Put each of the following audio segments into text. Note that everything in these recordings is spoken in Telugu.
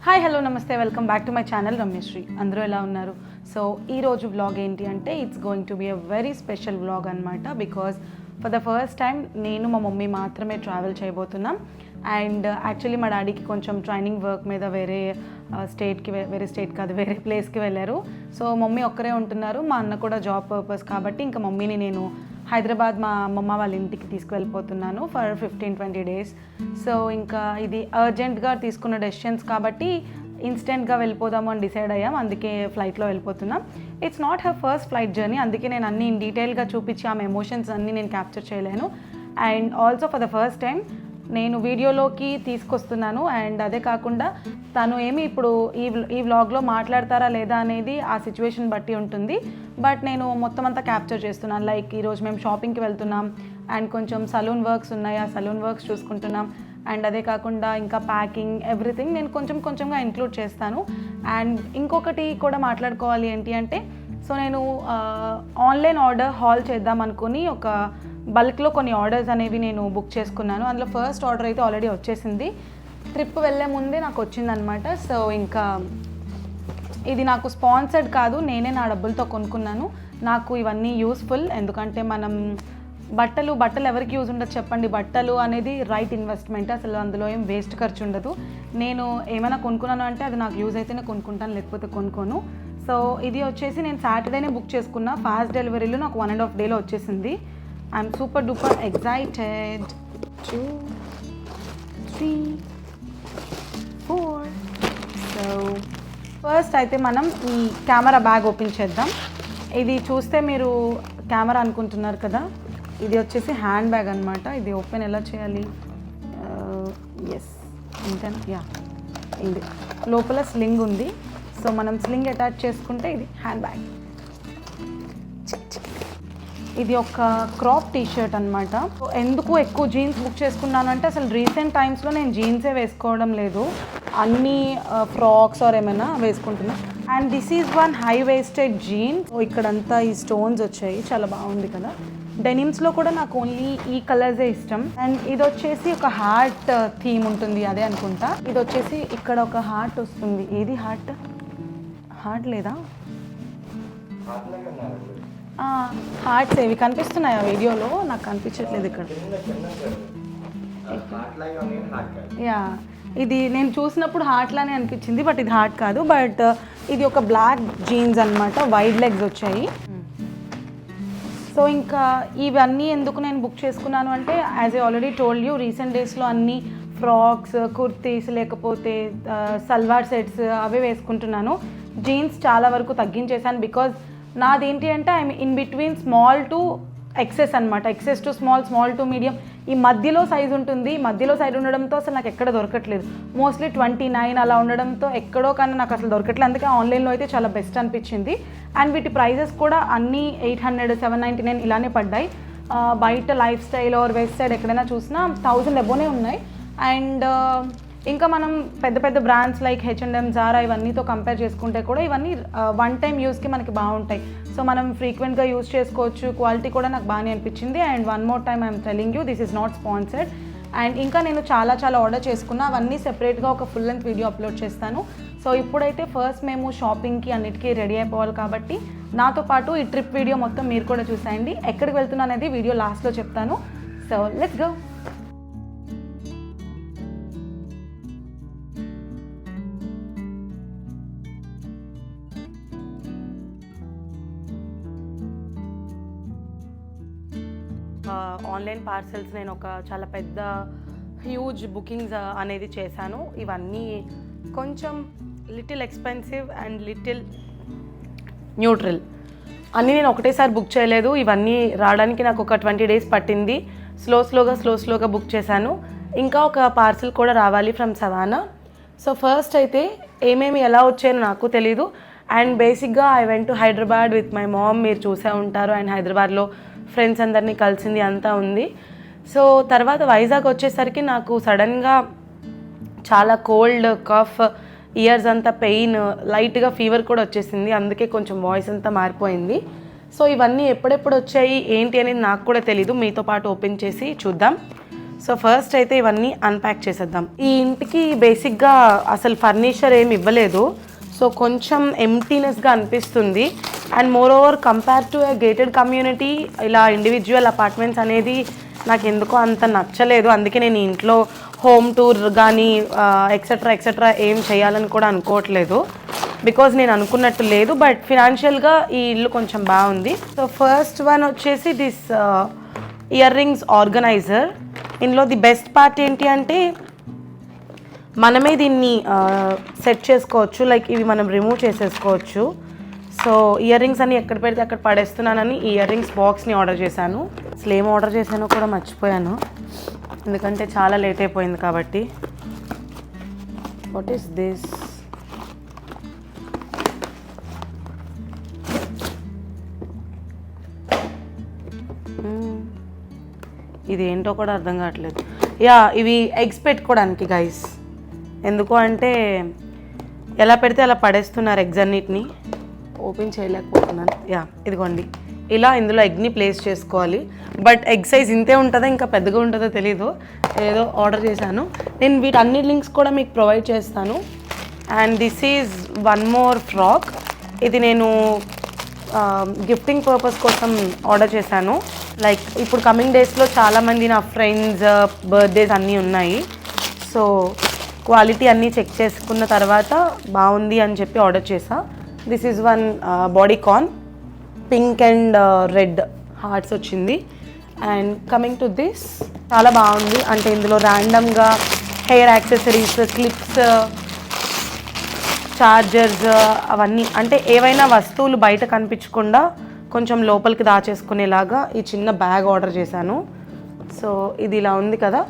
హాయ్ హలో నమస్తే welcome back to my channel Ramyasri. అందరూ ఎలా ఉన్నారు? సో ఈరోజు వ్లాగ్ ఏంటి అంటే it's going to be a very special vlog అనమాట. Because for the first time నేను మా మమ్మీ మాత్రమే ట్రావెల్ చేయబోతున్నాం. అండ్ యాక్చువల్లీ మా డాడీకి కొంచెం ట్రైనింగ్ వర్క్ మీద వేరే ప్లేస్కి వెళ్ళారు. సో మమ్మీ ఒక్కరే ఉంటున్నారు, మా అన్న కూడా జాబ్ పర్పస్ కాబట్టి ఇంకా మమ్మీని నేను హైదరాబాద్ మా అమ్మమ్మ వాళ్ళ ఇంటికి తీసుకువెళ్ళిపోతున్నాను ఫర్ 15-20 days. సో ఇంకా ఇది అర్జెంట్గా తీసుకున్న డెసిషన్స్ కాబట్టి ఇన్స్టెంట్గా వెళ్ళిపోదాము అని డిసైడ్ అయ్యాం. అందుకే ఫ్లైట్లో వెళ్ళిపోతున్నాం. It's not her first flight journey, అందుకే నేను అన్ని ఇన్ డీటెయిల్గా చూపించి ఆమె ఎమోషన్స్ అన్నీ నేను క్యాప్చర్ చేయలేను. And also for the first time నేను వీడియోలోకి తీసుకొస్తున్నాను. అండ్ అదే కాకుండా తను ఏమి ఇప్పుడు ఈ వ్లాగ్లో మాట్లాడతారా లేదా అనేది ఆ సిచ్యువేషన్ బట్టి ఉంటుంది. బట్ నేను మొత్తం అంతా క్యాప్చర్ చేస్తున్నాను. లైక్ ఈరోజు మేము షాపింగ్కి వెళ్తున్నాం అండ్ కొంచెం సలూన్ వర్క్స్ ఉన్నాయి, ఆ సలూన్ వర్క్స్ చూసుకుంటున్నాం. అండ్ అదే కాకుండా ఇంకా ప్యాకింగ్ ఎవ్రీథింగ్ నేను కొంచెంగా ఇంక్లూడ్ చేస్తాను. అండ్ ఇంకొకటి కూడా మాట్లాడుకోవాలి ఏంటి అంటే, సో నేను ఆన్లైన్ ఆర్డర్ హాల్ చేద్దాం అనుకుని ఒక బల్క్లో కొన్ని ఆర్డర్స్ అనేవి నేను బుక్ చేసుకున్నాను. అందులో ఫస్ట్ ఆర్డర్ అయితే ఆల్రెడీ వచ్చేసింది, ట్రిప్ వెళ్ళే ముందే నాకు వచ్చిందనమాట. సో ఇంకా ఇది నాకు స్పాన్సర్డ్ కాదు, నేనే నా డబ్బులతో కొనుక్కున్నాను. నాకు ఇవన్నీ యూస్ఫుల్, ఎందుకంటే మనం బట్టలు ఎవరికి యూజ్ ఉండదు చెప్పండి. బట్టలు అనేది రైట్ ఇన్వెస్ట్మెంట్, అసలు అందులో ఏం వేస్ట్ ఖర్చు ఉండదు. నేను ఏమైనా కొనుక్కున్నాను అంటే అది నాకు యూజ్ అయితేనే కొనుక్కుంటాను, లేకపోతే కొనుక్కోను. సో ఇది వచ్చేసి నేను సాటర్డేనే బుక్ చేసుకున్నా, ఫాస్ట్ డెలివరీలో నాకు 1.5 days వచ్చేసింది. I'm super duper excited. 2, 3, 4. So first అయితే మనం ఈ కెమెరా బ్యాగ్ ఓపెన్ చేద్దాం. ఇది చూస్తే మీరు కెమెరా అనుకుంటున్నారు కదా, ఇది వచ్చేసి హ్యాండ్ బ్యాగ్ అనమాట. ఇది ఓపెన్ ఎలా చేయాలి? ఎస్ ఇంతేనా? యా, ఇది లోపల స్లింగ్ ఉంది. సో మనం స్లింగ్ అటాచ్ చేసుకుంటే ఇది హ్యాండ్ బ్యాగ్. ఇది ఒక క్రాప్ టీషర్ట్ అనమాట. ఎందుకు ఎక్కువ జీన్స్ బుక్ చేసుకున్నాను అంటే, అసలు రీసెంట్ టైమ్స్లో నేను జీన్సే వేసుకోవడం లేదు, అన్ని ఫ్రాక్స్ ఆర్ ఏమైనా వేసుకుంటున్నాను. And this is one high waisted jean. ఇక్కడంతా ఈ స్టోన్స్ వచ్చాయి, చాలా బాగుంది కదా. డెనిమ్స్లో కూడా నాకు ఓన్లీ ఈ కలర్సే ఇష్టం. అండ్ ఇది వచ్చేసి ఒక హార్ట్ థీమ్ ఉంటుంది, అదే అనుకుంటా. ఇది వచ్చేసి ఇక్కడ ఒక హార్ట్ వస్తుంది. ఏది హార్ట్ లేదా? హార్ట్స్ ఏవి కనిపిస్తున్నాయా వీడియోలో? నాకు కనిపించట్లేదు ఇక్కడ. యా, ఇది నేను చూసినప్పుడు హార్ట్ లానే అనిపించింది, బట్ ఇది హార్ట్ కాదు. బట్ ఇది ఒక బ్లాక్ జీన్స్ అనమాట, వైడ్ లెగ్స్ వచ్చాయి. సో ఇంకా ఇవన్నీ ఎందుకు నేను బుక్ చేసుకున్నాను అంటే, as I already told you, recent డేస్లో అన్ని ఫ్రాక్స్, కుర్తీస్, లేకపోతే సల్వార్ సెట్స్ అవే వేసుకుంటున్నాను. జీన్స్ చాలా వరకు తగ్గించేశాను. బికాజ్ నాదేంటి అంటే I'm in between small to XS అనమాట. XS to small, small to medium, ఈ మధ్యలో సైజ్ ఉంటుంది. మధ్యలో సైజ్ ఉండడంతో అసలు నాకు ఎక్కడ దొరకట్లేదు. మోస్ట్లీ 29 అలా ఉండడంతో ఎక్కడో కానీ నాకు అసలు దొరకట్లేదు. అందుకే ఆన్లైన్లో అయితే చాలా బెస్ట్ అనిపించింది. అండ్ వీటి ప్రైజెస్ కూడా అన్నీ 800, 799 ఇలానే పడ్డాయి. బయట Lifestyle or Westside ఎక్కడైనా చూసినా 1000 అబోనే ఉన్నాయి. అండ్ ఇంకా మనం పెద్ద బ్రాండ్స్ లైక్ H&M, Zara ఇవన్నీతో కంపేర్ చేసుకుంటే కూడా ఇవన్నీ వన్ టైం యూస్కి మనకి బాగుంటాయి. సో మనం ఫ్రీక్వెంట్గా యూజ్ చేసుకోవచ్చు. క్వాలిటీ కూడా నాకు బాగానే అనిపించింది. And one more time I'm telling you, this is not sponsored. And ఇంకా నేను చాలా ఆర్డర్ చేసుకున్నా, అవన్నీ సెపరేట్గా ఒక ఫుల్ లెంత్ వీడియో అప్లోడ్ చేస్తాను. సో ఇప్పుడైతే ఫస్ట్ మేము షాపింగ్కి అన్నిటికీ రెడీ అయిపోవాలి కాబట్టి నాతో పాటు ఈ ట్రిప్ వీడియో మొత్తం మీరు కూడా చూసేయండి. ఎక్కడికి వెళ్తున్నా అనేది వీడియో లాస్ట్లో చెప్తాను. So let's go. Online parcels నేను ఒక చాలా పెద్ద హ్యూజ్ బుకింగ్స్ అనేది చేశాను. ఇవన్నీ కొంచెం little expensive and little neutral. అన్నీ నేను ఒకటేసారి బుక్ చేయలేదు. ఇవన్నీ రావడానికి నాకు ఒక 20 days పట్టింది. స్లోగా బుక్ చేశాను. ఇంకా ఒక పార్సెల్ కూడా రావాలి ఫ్రమ్ సవానా. సో ఫస్ట్ అయితే ఏమేమి ఎలా వచ్చాయో నాకు తెలీదు. అండ్ బేసిక్గా I went to Hyderabad with my mom, మీరు చూసే ఉంటారు. అండ్ హైదరాబాద్లో ఫ్రెండ్స్ అందరినీ కలిసింది అంతా ఉంది. సో తర్వాత వైజాగ్ వచ్చేసరికి నాకు సడన్గా చాలా కోల్డ్, కఫ్, ఇయర్స్ అంతా పెయిన్, లైట్గా ఫీవర్ కూడా వచ్చేసింది. అందుకే కొంచెం వాయిస్ అంతా మారిపోయింది. సో ఇవన్నీ ఎప్పుడెప్పుడు వచ్చాయి ఏంటి అనేది నాకు కూడా తెలీదు. మీతో పాటు ఓపెన్ చేసి చూద్దాం. సో ఫస్ట్ అయితే ఇవన్నీ అన్ప్యాక్ చేసేద్దాం. ఈ ఇంటికి బేసిక్గా అసలు ఫర్నిచర్ ఏమి ఇవ్వలేదు, సో కొంచెం ఎంప్టీనెస్గా అనిపిస్తుంది. And more over compare to A gated community ఇలా ఇండివిజువల్ అపార్ట్మెంట్స్ అనేది నాకు ఎందుకో అంత నచ్చలేదు. అందుకే నేను ఇంట్లో హోమ్ టూర్ కానీ ఎక్సెట్రా ఏం చేయాలని కూడా అనుకోవట్లేదు, బికాజ్ నేను అనుకున్నట్టు లేదు. బట్ ఫినాన్షియల్గా ఈ ఇల్లు కొంచెం బాగుంది. సో ఫస్ట్ వన్ వచ్చేసి దిస్ ఇయర్ రింగ్స్ ఆర్గనైజర్. ఇందులో ది బెస్ట్ పార్ట్ ఏంటి అంటే మనమే దీన్ని సెట్ చేసుకోవచ్చు, లైక్ ఇవి మనం రిమూవ్ చేసేసుకోవచ్చు. సో ఇయర్ రింగ్స్ అన్ని ఎక్కడ పెడితే అక్కడ పడేస్తున్నానని ఈ ఇయర్ రింగ్స్ బాక్స్ని ఆర్డర్ చేశాను. అసలు ఏం ఆర్డర్ చేశానో కూడా మర్చిపోయాను, ఎందుకంటే చాలా లేట్ అయిపోయింది కాబట్టి. What is this? ఇది ఏంటో కూడా అర్థం కావట్లేదు. యా, ఇవి ఎగ్స్ పెట్టుకోవడానికి గైస్. ఎందుకు అంటే ఎలా పెడితే అలా పడేస్తున్నారు ఎగ్స్ అన్నిటిని. ఓపెన్ చేయలేకపోతున్నాను. యా, ఇదిగోండి, ఇలా ఇందులో ఎగ్ని ప్లేస్ చేసుకోవాలి. బట్ ఎగ్ సైజ్ ఇంతే ఉంటుందో ఇంకా పెద్దగా ఉంటుందో తెలీదు, ఏదో ఆర్డర్ చేశాను నేను. వీటన్ని లింక్స్ కూడా మీకు ప్రొవైడ్ చేస్తాను. And this is one more frock. ఇది నేను గిఫ్టింగ్ పర్పస్ కోసం ఆర్డర్ చేశాను. లైక్ ఇప్పుడు కమింగ్ డేస్లో చాలామంది నా ఫ్రెండ్స్ బర్త్డేస్ అన్నీ ఉన్నాయి. సో క్వాలిటీ అన్నీ చెక్ చేసుకున్న తర్వాత బాగుంది అని చెప్పి ఆర్డర్ చేసా. This is one bodycon, pink and red hearts వచ్చింది. అండ్ కమింగ్ టు దిస్, చాలా బాగుంది. అంటే ఇందులో ర్యాండమ్గా హెయిర్ యాక్సెసరీస్, క్లిప్స్, చార్జర్స్ అవన్నీ, అంటే ఏవైనా వస్తువులు బయట కనిపించకుండా కొంచెం లోపలికి దాచేసుకునేలాగా ఈ చిన్న బ్యాగ్ ఆర్డర్ చేశాను. సో ఇది ఇలా ఉంది కదా.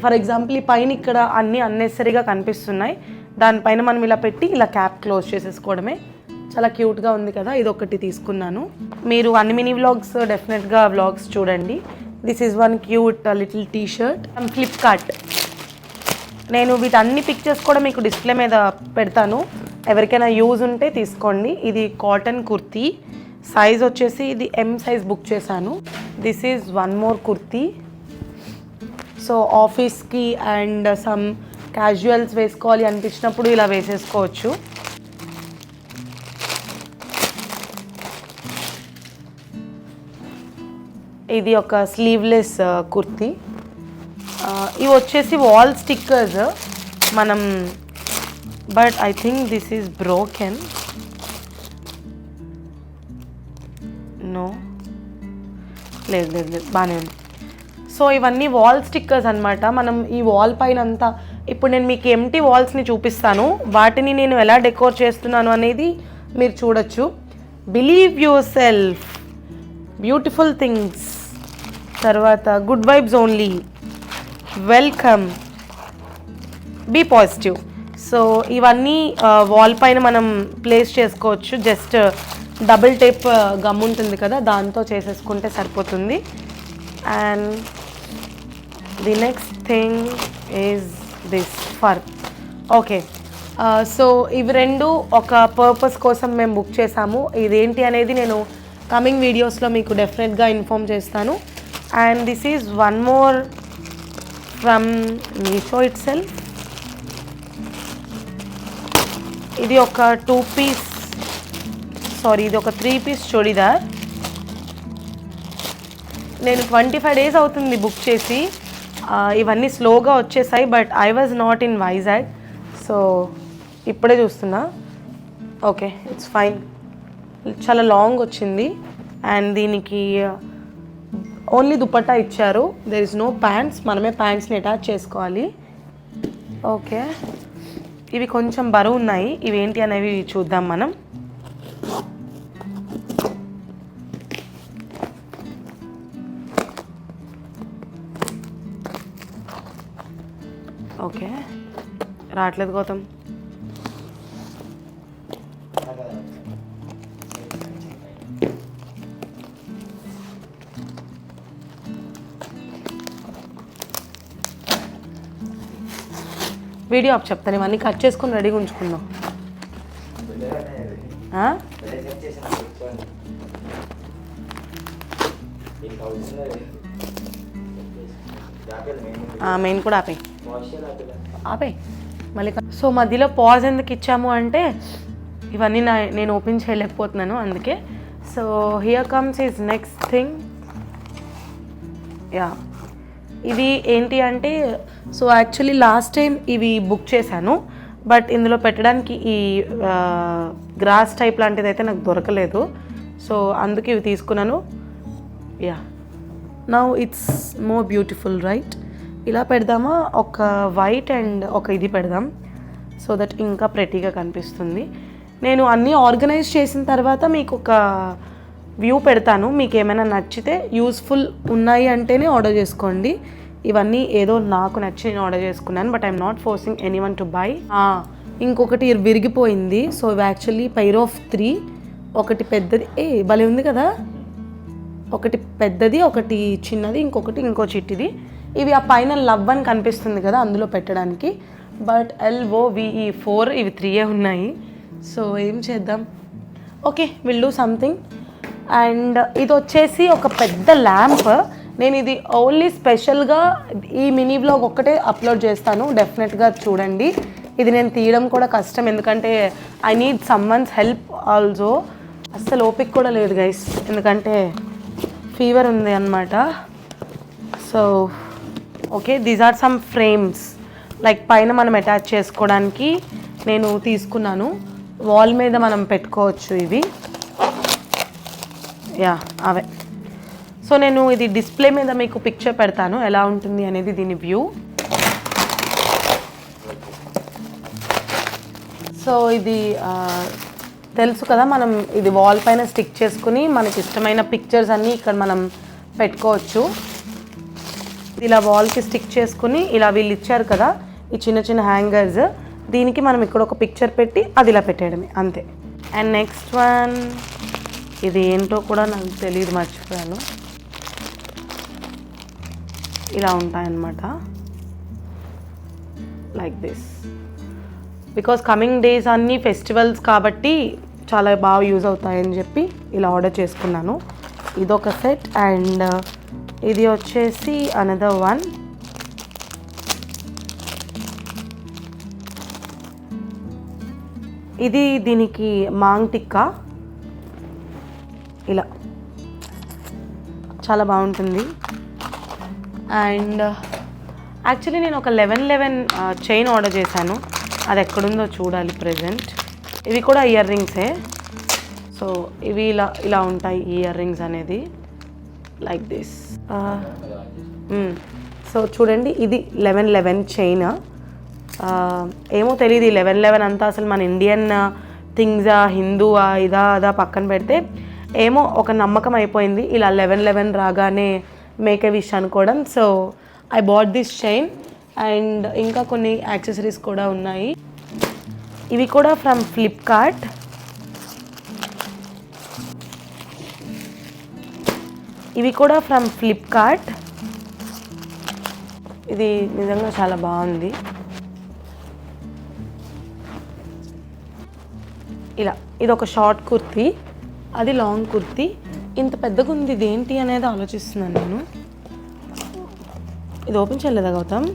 ఫర్ ఎగ్జాంపుల్ ఈ పైన ఇక్కడ అన్నీ అన్నెసరీగా కనిపిస్తున్నాయి, దానిపైన మనం ఇలా పెట్టి ఇలా క్యాప్ క్లోజ్ చేసేసుకోవడమే. చాలా క్యూట్గా ఉంది కదా. ఇది ఒకటి తీసుకున్నాను. మీరు అన్ని మినీ వ్లాగ్స్ డెఫినెట్గా వ్లాగ్స్ చూడండి. This is one cute little T shirt from Flipkart. నేను వీటన్ని పిక్చర్స్ కూడా మీకు డిస్ప్లే మీద పెడతాను, ఎవరికైనా యూజ్ ఉంటే తీసుకోండి. ఇది కాటన్ కుర్తీ, సైజ్ వచ్చేసి ఇది M సైజ్ బుక్ చేశాను. This is one more kurti. So ఆఫీస్కి అండ్ సమ్ క్యాజువల్స్ వేసుకోవాలి అనిపించినప్పుడు ఇలా వేసేసుకోవచ్చు. ఇది ఒక స్లీవ్లెస్ కుర్తీ. ఇవి వచ్చేసి వాల్ స్టిక్కర్స్ మనం, but I think this is broken. No, లేదు, బాగానే ఉంది. సో ఇవన్నీ వాల్ స్టిక్కర్స్ అనమాట. మనం ఈ వాల్ పైన అంతా, ఇప్పుడు నేను మీకు ఎంటీ వాల్స్ని చూపిస్తాను, వాటిని నేను ఎలా డెకోర్ చేస్తున్నాను అనేది మీరు చూడొచ్చు. Believe yourself, beautiful things, తర్వాత good vibes only, welcome, be positive. So ఇవన్నీ వాల్ పైన మనం ప్లేస్ చేసుకోవచ్చు. జస్ట్ డబుల్ టేప్ గమ్ ఉంటుంది కదా, దాంతో చేసేసుకుంటే సరిపోతుంది. And the next thing is this for. Okay, so ఇవి రెండు ఒక పర్పస్ కోసం మేము బుక్ చేసాము. ఇదేంటి అనేది నేను కమింగ్ వీడియోస్లో మీకు డెఫినెట్గా ఇన్ఫార్మ్ చేస్తాను. And this is one more from Meesho it self. ఇది ఒక 3 పీస్ చూడీదార్. నేను 25 days అవుతుంది బుక్ చేసి. ఇవన్నీ స్లోగా వచ్చేసాయి, but I was not in Vizag, so ఇప్పుడే చూస్తున్నా. Okay, it's fine. చాలా లాంగ్ వచ్చింది అండ్ దీనికి ఓన్లీ దుపట్టా ఇచ్చారు. దెర్ ఇస్ నో ప్యాంట్స్, మనమే ప్యాంట్స్ని అటాచ్ చేసుకోవాలి. ఓకే, ఇవి కొంచెం బరువు ఉన్నాయి. ఇవి ఏంటి అనేవి చూద్దాం మనం. ఓకే, రావట్లేదు గౌతమ్. వీడియో ఆఫ్ చెప్తాను, ఇవన్నీ కట్ చేసుకుని రెడీగా ఉంచుకుందాం. మెయిన్ కూడా ఆపే ఆపే మళ్ళీ. సో మధ్యలో పాజ్ ఎందుకు ఇచ్చాము అంటే ఇవన్నీ నేను ఓపెన్ చేయలేకపోతున్నాను అందుకే. So here comes is next thing. Yeah, ఇది ఏంటి అంటే, సో యాక్చువల్లీ లాస్ట్ టైం ఇవి బుక్ చేశాను, బట్ ఇందులో పెట్టడానికి ఈ గ్రాస్ టైప్ లాంటిది అయితే నాకు దొరకలేదు. సో అందుకే ఇవి తీసుకున్నాను. Yeah, now it's more beautiful right. ఇలా పెడదామా, ఒక వైట్ అండ్ ఒక ఇది పెడదాం సో దట్ ఇంకా ప్రెటీగా కనిపిస్తుంది. నేను అన్నీ ఆర్గనైజ్ చేసిన తర్వాత మీకు ఒక వ్యూ పెడతాను. మీకు ఏమైనా నచ్చితే యూస్ఫుల్ ఉన్నాయి అంటేనే ఆర్డర్ చేసుకోండి. ఇవన్నీ ఏదో నాకు నచ్చి నేను ఆర్డర్ చేసుకున్నాను, but I'm not forcing any one to buy. ఇంకొకటి విరిగిపోయింది. సో ఇవి యాక్చువల్లీ పైర్ ఆఫ్ 3, ఒకటి పెద్దది, భలే ఉంది కదా, ఒకటి పెద్దది, ఒకటి చిన్నది, ఇంకో చిట్టిది. ఇవి ఆ పైన లవ్ అని కనిపిస్తుంది కదా అందులో పెట్టడానికి, బట్ LOVE4 ఇవి 3 ఉన్నాయి. సో ఏం చేద్దాం, okay will do something. And ఇది వచ్చేసి ఒక పెద్ద ల్యాంప్. నేను ఇది ఓన్లీ స్పెషల్గా ఈ మినీ బ్లాగ్ ఒక్కటే అప్లోడ్ చేస్తాను, డెఫినెట్గా చూడండి. ఇది నేను తీయడం కూడా కష్టం, ఎందుకంటే I need someone's help also. అస్సలు ఓపిక కూడా లేదు గైస్, ఎందుకంటే ఫీవర్ ఉంది అన్నమాట. So okay, these are some frames, like పైన మనం అటాచ్ చేసుకోవడానికి నేను తీసుకున్నాను. వాల్ మీద మనం పెట్టుకోవచ్చు ఇవి. యా, అవే. సో నేను ఇది డిస్ప్లే మీద మీకు పిక్చర్ పెడతాను ఎలా ఉంటుంది అనేది దీని వ్యూ. సో ఇది తెలుసు కదా, మనం ఇది వాల్ పైన స్టిక్ చేసుకుని మనకి ఇష్టమైన పిక్చర్స్ అన్నీ ఇక్కడ మనం పెట్టుకోవచ్చు. ఇలా వాల్కి స్టిక్ చేసుకుని ఇలా వీళ్ళు ఇచ్చారు కదా ఈ చిన్న చిన్న హ్యాంగర్స్, దీనికి మనం ఇక్కడ ఒక పిక్చర్ పెట్టి అది ఇలా పెట్టేయడమే అంతే. అండ్ నెక్స్ట్ వన్, ఇది ఏంటో కూడా నాకు తెలియదు, మర్చిపోయాను. ఇలా ఉంటాయన్నమాట, like this. Because coming days అన్నీ ఫెస్టివల్స్ కాబట్టి చాలా బాగా యూజ్ అవుతాయని చెప్పి ఇలా ఆర్డర్ చేసుకున్నాను. ఇదొక సెట్. అండ్ ఇది వచ్చేసి అనదర్ వన్. ఇది దీనికి మాంగ్ టిక్కా, ఇలా చాలా బాగుంటుంది. అండ్ యాక్చువల్లీ నేను ఒక 11 చైన్ ఆర్డర్ చేశాను, అది ఎక్కడుందో చూడాలి ప్రజెంట్. ఇవి కూడా ఇయర్ రింగ్సే. సో ఇవి ఇలా ఉంటాయి ఇయర్ రింగ్స్ అనేది, లైక్ దిస్. సో చూడండి, ఇది 11 చైన్. ఏమో తెలియదు 11 అంతా అసలు మన ఇండియన్ థింగ్సా, హిందూవా, అదా పక్కన పెడితే ఏమో ఒక నమ్మకం అయిపోయింది ఇలా 11 రాగానే మేక్ ఎ విష్ అనుకోవడం. So I bought this chain. And ఇంకా కొన్ని యాక్సెసరీస్ కూడా ఉన్నాయి. ఇవి కూడా ఫ్రమ్ ఫ్లిప్కార్ట్. ఇది నిజంగా చాలా బాగుంది. ఇలా ఇది ఒక షార్ట్ కుర్తీ, అది లాంగ్ కుర్తీ. ఇంత పెద్దగా ఉంది, ఇది ఏంటి అనేది ఆలోచిస్తున్నాను నేను. ఇది ఓపెన్ చేయలేదా గౌతమ్?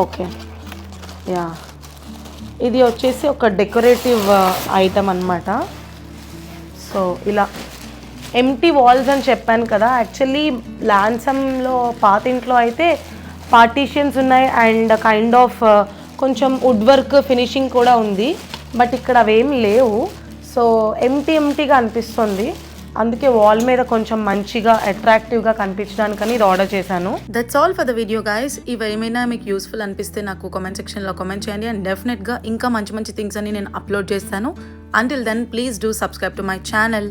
Okay, yeah. ఇది వచ్చేసి ఒక డెకరేటివ్ ఐటమ్ అన్నమాట. సో ఇలా ఎంటీ వాల్స్ అని చెప్పాను కదా, యాక్చువల్లీ లాన్సమ్లో పాత ఇంట్లో అయితే పార్టీషన్స్ ఉన్నాయి అండ్ కైండ్ ఆఫ్ కొంచెం వుడ్ వర్క్ ఫినిషింగ్ కూడా ఉంది, బట్ ఇక్కడ అవేమి లేవు. సో ఎంటీగా అనిపిస్తుంది, అందుకే వాల్ మీద కొంచెం మంచిగా అట్రాక్టివ్గా కనిపించడానికని ఇది ఆర్డర్ చేశాను. That's all for the video guys. ఇవి ఏమైనా మీకు యూస్ఫుల్ అనిపిస్తే నాకు కామెంట్ సెక్షన్లో కామెంట్ చేయండి, అండ్ డెఫినెట్గా ఇంకా మంచి థింగ్స్ అన్ని నేను అప్లోడ్ చేస్తాను. Until then please do subscribe to my channel.